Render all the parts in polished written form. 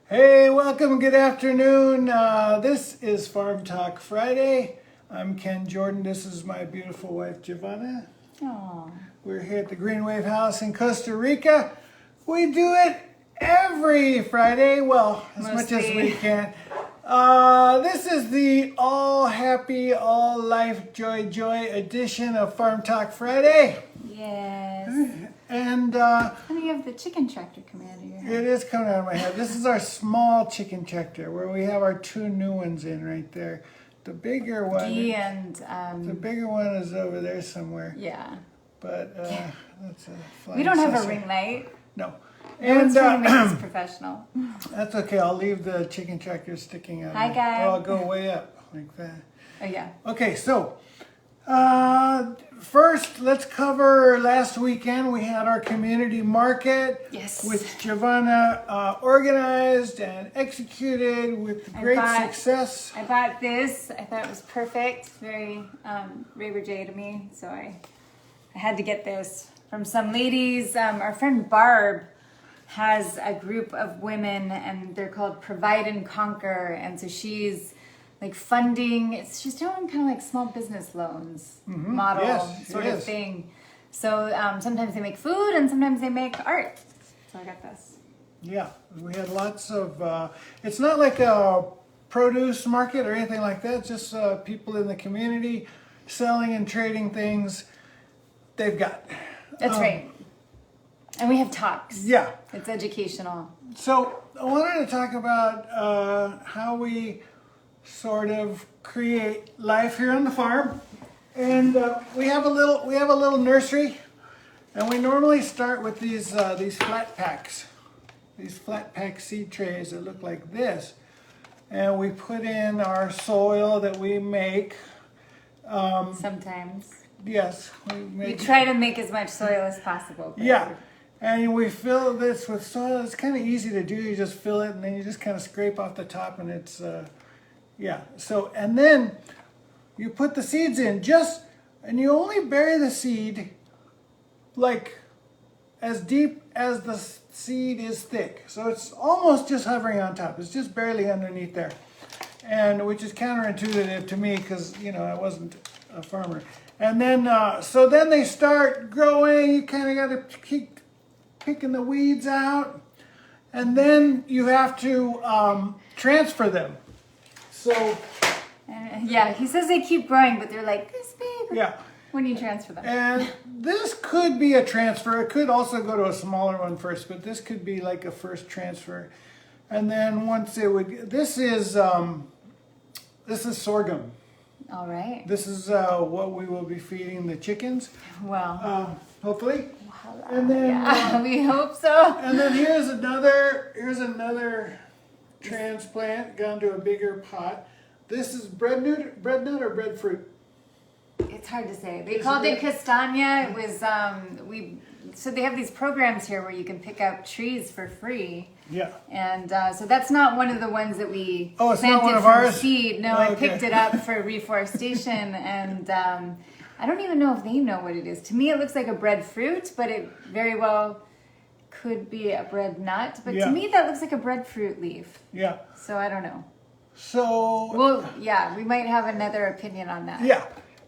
Hey, welcome, good afternoon. This is Farm Talk Friday. I'm Ken Jordan. This is my beautiful wife, Giovanna. Aww. We're here at the Green Wave House in Costa Rica. We do it every Friday, well, as much as we can. This is the all happy, all life, joy edition of Farm Talk Friday. Yes. And And you have the chicken tractor coming out of your head. it is coming out of my head. This is our small chicken tractor where we have our two new ones in right there. The bigger one, Guy and the bigger one is over there somewhere. yeah. But that's a flying We don't have saucer. a ring light. No. And And trying to make this professional. that's okay. I'll leave the chicken tractor sticking out. Hi, guy. Or I'll go way up like that. Oh yeah. Okay, so first let's cover last weekend. We had our community market, Yes. which Giovanna organized and executed with great success. I bought this. I thought it was perfect. Very Raver J to me. So I had to get this from some ladies. Our friend Barb has a group of women and they're called Provide and Conquer. And so she's like funding, she's doing kind of like small business loans model Yes, sort she of is. thing. So sometimes they make food and sometimes they make art. So I got this. Yeah, we had lots of. It's not like a produce market or anything like that. Just people in the community selling and trading things they've got. That's right. And we have talks. Yeah. It's educational. So I wanted to talk about how we sort of create life here on the farm, and we have a little nursery, and we normally start with these flat packs, these flat pack seed trays that look like this, and we put in our soil that we make. Sometimes. Yes, we We make. try to make as much soil as possible. but- Yeah, and we fill this with soil. It's kind of easy to do. You just fill it, and then you just kind of scrape off the top, and it's, yeah. So, and then you put the seeds in and you only bury the seed like as deep as the seed is thick. So it's almost just hovering on top. It's just barely underneath there, and which is counterintuitive to me because, you know, I wasn't a farmer. And then, so then they start growing. You kind of got to keep picking the weeds out. And then you have to transfer them. So, Yeah, he says they keep growing, but they're like this big yeah. when you transfer them. And this could be a transfer. It could also go to a smaller one first, but this could be like a first transfer. And then once it would, this is sorghum. All right. This is what we will be feeding the chickens, Well, hopefully. And then, yeah, we hope so. and then here's another transplant gone to a bigger pot. This is bread nut or breadfruit? It's hard to say. They called it castagna. It was so they have these programs here where you can pick up trees for free. Yeah. And so that's not one of the ones that we Oh, it's not planted one of from ours? seed. No, Okay. I picked it up for reforestation, and I don't even know if they know what it is. To me, it looks like a breadfruit, but it very well could be a bread nut. But Yeah. to me, that looks like a breadfruit leaf. Yeah. So I don't know. So, Well, yeah, we might have another opinion on that. yeah.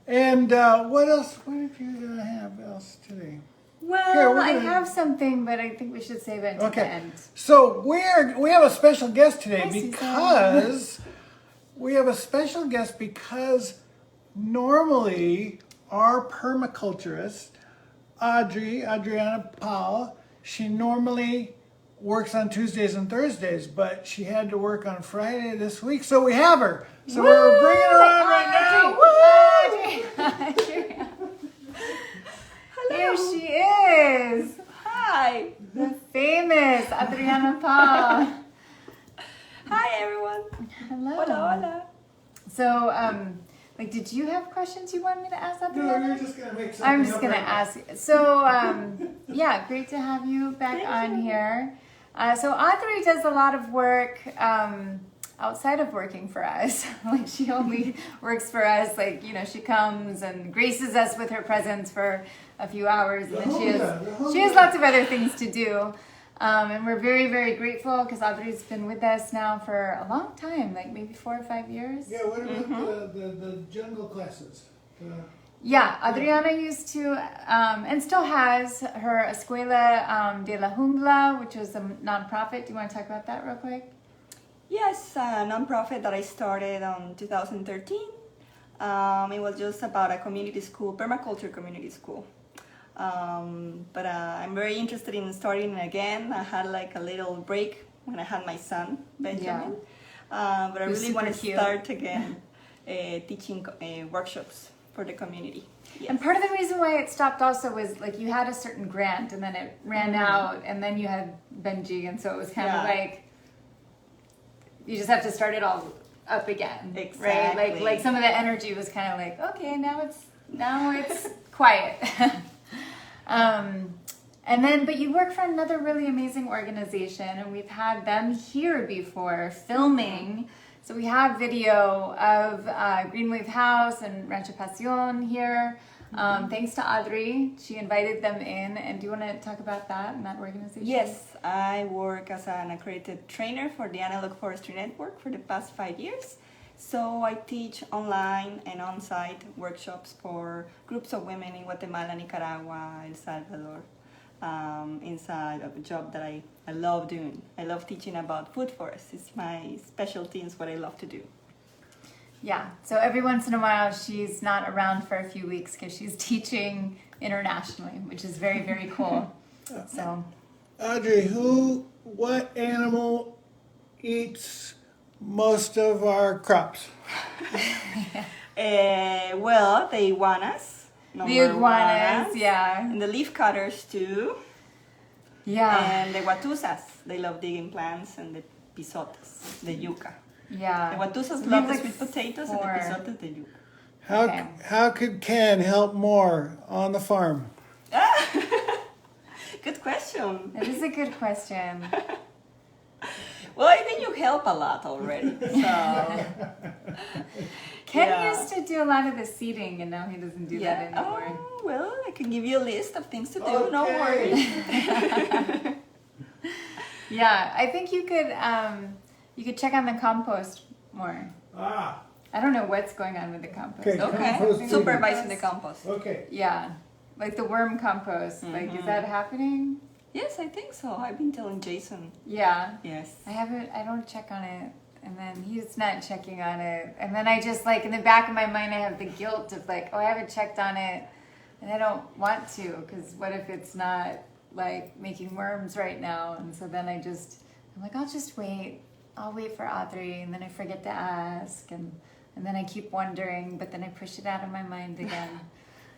And what else? What did you have else today? Well, Here, we're I gonna- have something, but I think we should save it until the Okay. end. So we have a special guest today Hi, Suzanne. because we have a special guest because normally our permaculturist, Adriana Paul, she normally works on Tuesdays and Thursdays, but she had to work on Friday this week, so we have her. So we're bringing her on right now. Audrey. Here she is. Hi. The famous Adriana Paul. Hi everyone. Hello. Hola, hola. So, like, did you have questions you wanted me to ask No, Adriana? you're just gonna make something I'm just up gonna right now. ask. So, yeah, great to have you back Thank on you. here. So Audrey does a lot of work outside of working for us. Like, she only works for us. Like, you know, she comes and graces us with her presence for a few hours, and then she has lots of other things to do. And we're very, very grateful because Audrey's been with us now for a long time, like maybe 4 or 5 years. Yeah, what about the jungle classes? Yeah, Adriana used to, and still has, her Escuela de la Jungla, which is a nonprofit. Do you want to talk about that real quick? Yes, a nonprofit that I started in 2013. It was just about a community school, permaculture community school. But I'm very interested in starting again. I had like a little break when I had my son, Benjamin. But I He was really want to super cute. start again teaching workshops for the community. Yes. And part of the reason why it stopped also was like you had a certain grant and then it ran out and then you had Benji and so it was kind of like you just have to start it all up again. Right? Like some of the energy was kind of like, okay, now it's quiet. And then, but you work for another really amazing organization and we've had them here before filming. So we have video of Green Wave House and Rancho Pasión here. Thanks to Audrey. She invited them in. And do you want to talk about that and that organization? Yes, I work as an accredited trainer for the Analog Forestry Network for the past 5 years. So I teach online and on-site workshops for groups of women in Guatemala, Nicaragua, El Salvador. Inside of a job that I love doing. I love teaching about food forests. It's my specialty, it's what I love to do. Yeah, so every once in a while she's not around for a few weeks because she's teaching internationally, which is very, very cool. So, Audrey, what animal eats most of our crops? Well, the iguanas. the iguanas, yeah. And the leaf cutters too. Yeah. And the huatusas. They love digging plants and the pisotas, the yuca. Yeah. The huatusas We love have the like sweet potatoes 4. and the pisotas the yuca. Okay. How could Ken help more on the farm? Good question. That is a good question. Well, I think you help a lot already. So Ken Yeah. used to do a lot of the seeding and now he doesn't do that anymore. Oh, well, I can give you a list of things to do. No Okay. worries. Yeah, I think you could check on the compost more. Ah, I don't know what's going on with the compost. Okay. Okay. Compost Supervising the compost. okay. Yeah, like the worm compost. Like, is that happening? Yes, I think so. I've been telling Jason. Yeah. Yes. I don't check on it. And then he's not checking on it. And then I just like, in the back of my mind, I have the guilt of like, oh, I haven't checked on it. And I don't want to, because what if it's not like making worms right now? And so then I'm like, I'll just wait. I'll wait for Audrey. And then I forget to ask. And then I keep wondering, but then I push it out of my mind again.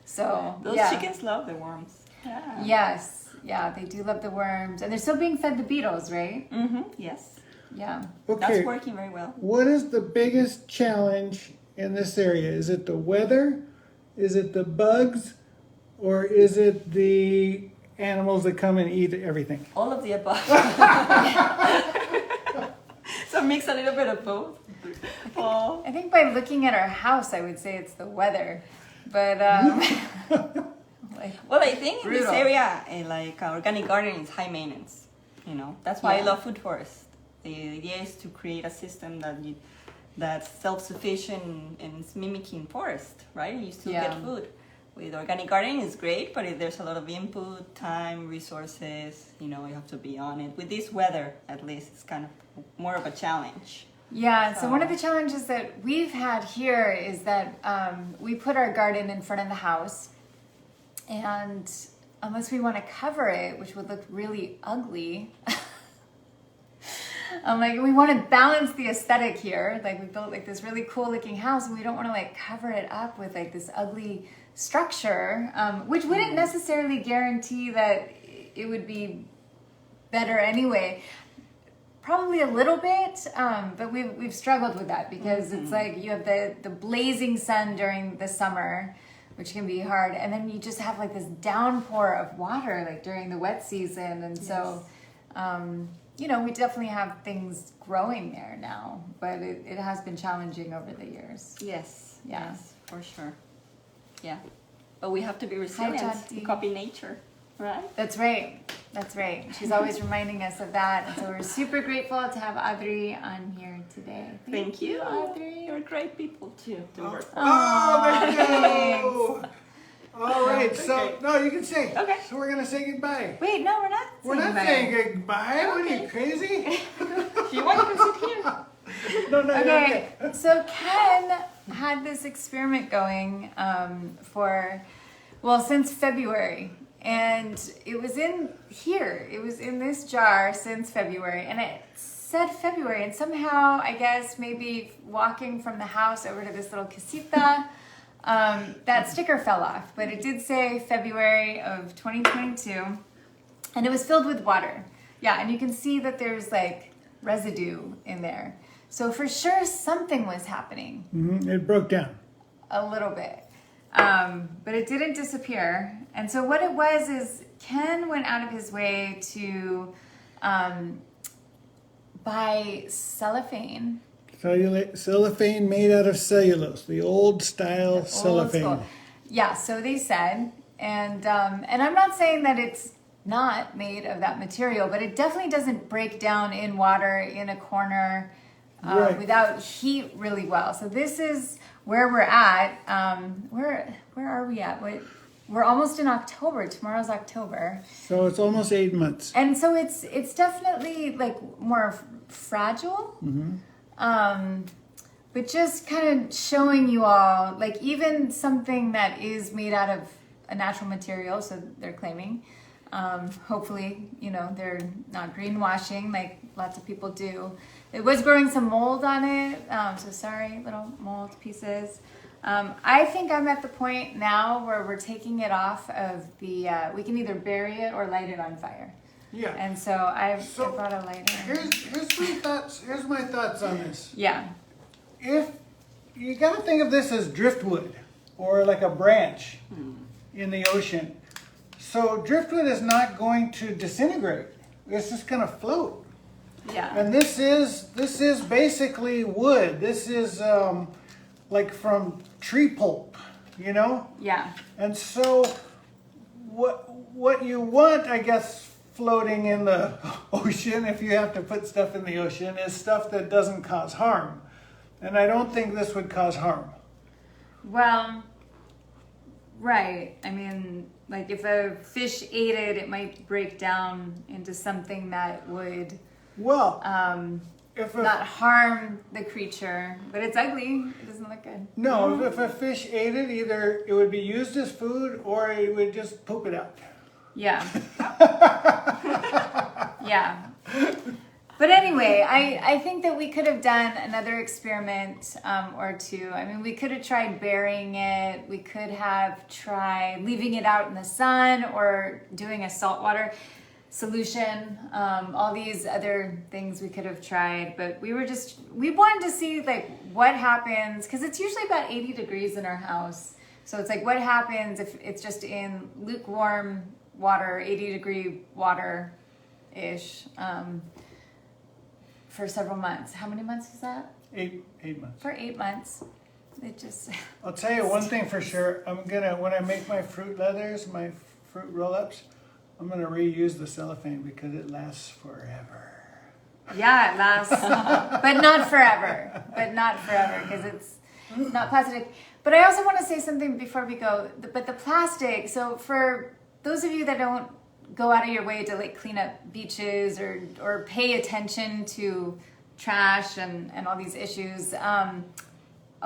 So Those yeah. chickens love the worms. Yeah. Yes. Yeah, they do love the worms. And they're still being fed the beetles, right? Mm-hmm. Yes. Yeah. Okay. That's working very well. What is the biggest challenge in this area? Is it the weather? Is it the bugs? Or is it the animals that come and eat everything? All of the above. So mix a little bit of both. Oh. I think by looking at our house, I would say it's the weather. But, like, Well, I think in this Brutal. area, like organic gardening is high maintenance. You know, that's why I Yeah. love food forest. The idea is to create a system that's self-sufficient and it's mimicking forest, right? You still Yeah. get food. With organic gardening is great, but if there's a lot of input, time, resources, you have to be on it. With this weather, at least, it's kind of more of a challenge. yeah, so one of the challenges that we've had here is that we put our garden in front of the house. And unless we want to cover it, which would look really ugly, we want to balance the aesthetic here. Like we built like this really cool looking house and we don't want to like cover it up with like this ugly structure, which wouldn't necessarily guarantee that it would be better anyway. Probably a little bit, but we've struggled with that because it's like you have the blazing sun during the summer, which can be hard, and then you just have like this downpour of water like during the wet season, and so we definitely have things growing there now, but it has been challenging over the years. Yes. Yeah. Yes, for sure. Yeah. But we have to be resilient Tati. and copy nature, right? That's right. That's right. She's always reminding us of that. And so we're super grateful to have Audrey on here today. Thank you. Audrey. You're great people too to work with. Oh, there you go. All right, Okay. so no, you can say. Okay. So we're gonna say goodbye. Wait, no, we're not. We're not goodbye. saying goodbye. What are you crazy? If you want, you can sit here. No, no, Okay, so Ken had this experiment going since February. And it was in here. It was in this jar since February. And it said February. And somehow, I guess, maybe walking from the house over to this little casita, that sticker fell off. But it did say February of 2022. And it was filled with water. Yeah, and you can see that there's like residue in there. So for sure something was happening It broke down. a little bit. But it didn't disappear. And so what it was is Ken went out of his way to buy cellophane. Cellophane made out of cellulose, the old style Old cellophane. school. Yeah, so they said. And I'm not saying that it's not made of that material, but it definitely doesn't break down in water in a corner Right. without heat really well. So this is where we're at. Where are we at? We're almost in October. Tomorrow's October. So it's almost 8 months. And so it's definitely like more fragile. But just kind of showing you all, like even something that is made out of a natural material, so they're claiming. Hopefully, they're not greenwashing like lots of people do. It was growing some mold on it, so sorry, little mold pieces. I think I'm at the point now where we're taking it off of the, we can either bury it or light it on fire. Yeah. And so I So, brought a lighter. Here's my thoughts on this. Yeah, If you got to think of this as driftwood or like a branch in the ocean. So driftwood is not going to disintegrate. It's just going to float. yeah. And this is basically wood. This is like from tree pulp, Yeah, And so what you want, I guess, floating in the ocean, if you have to put stuff in the ocean, is stuff that doesn't cause harm. And I don't think this would cause harm. well, right. I mean, like if a fish ate it, it might break down into something that would Well, if a, not harm the creature, but it's ugly. It doesn't look good. no, if a fish ate it, either it would be used as food or it would just poop it out. Yeah. Yeah. But anyway, I think that we could have done another experiment or two. I mean, we could have tried burying it. We could have tried leaving it out in the sun or doing a saltwater solution. All these other things we could have tried. But we wanted to see like what happens, because it's usually about 80 degrees in our house. So it's like what happens if it's just in lukewarm water, 80-degree water-ish. For several months. How many months is that? 8 months. For 8 months. It just, I'll tell you one thing for sure. When I make my fruit leathers, my fruit roll-ups, I'm gonna reuse the cellophane because it lasts forever. yeah, it lasts, but not forever. But not forever because it's not plastic. But I also want to say something before we go. But the plastic, so for those of you that don't go out of your way to like clean up beaches or pay attention to trash and all these issues a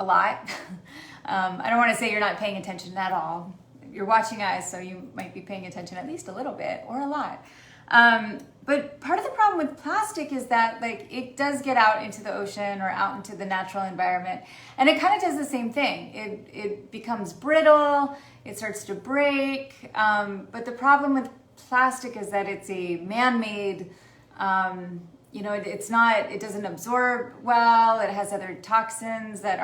lot. I don't want to say you're not paying attention at all. You're watching us, so you might be paying attention at least a little bit or a lot. But part of the problem with plastic is that like it does get out into the ocean or out into the natural environment, and it kind of does the same thing. It becomes brittle, it starts to break. But the problem with plastic is that it's a man-made, it doesn't absorb well. It has other toxins that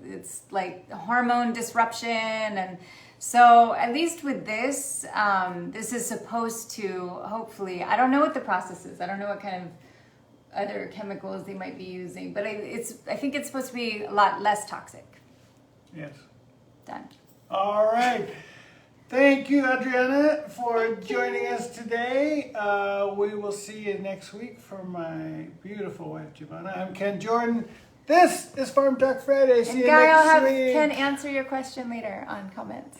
it's like hormone disruption. And so at least with this, this is supposed to hopefully, I don't know what the process is. I don't know what kind of other chemicals they might be using, but I think it's supposed to be a lot less toxic. Yes. Done. All right. Thank you, Adriana, for joining us today. We will see you next week for my beautiful wife, Giovanna. I'm Ken Jordan. This is Farm Talk Friday. See And you Guy, I'll next have week. Ken answer your question later on comments.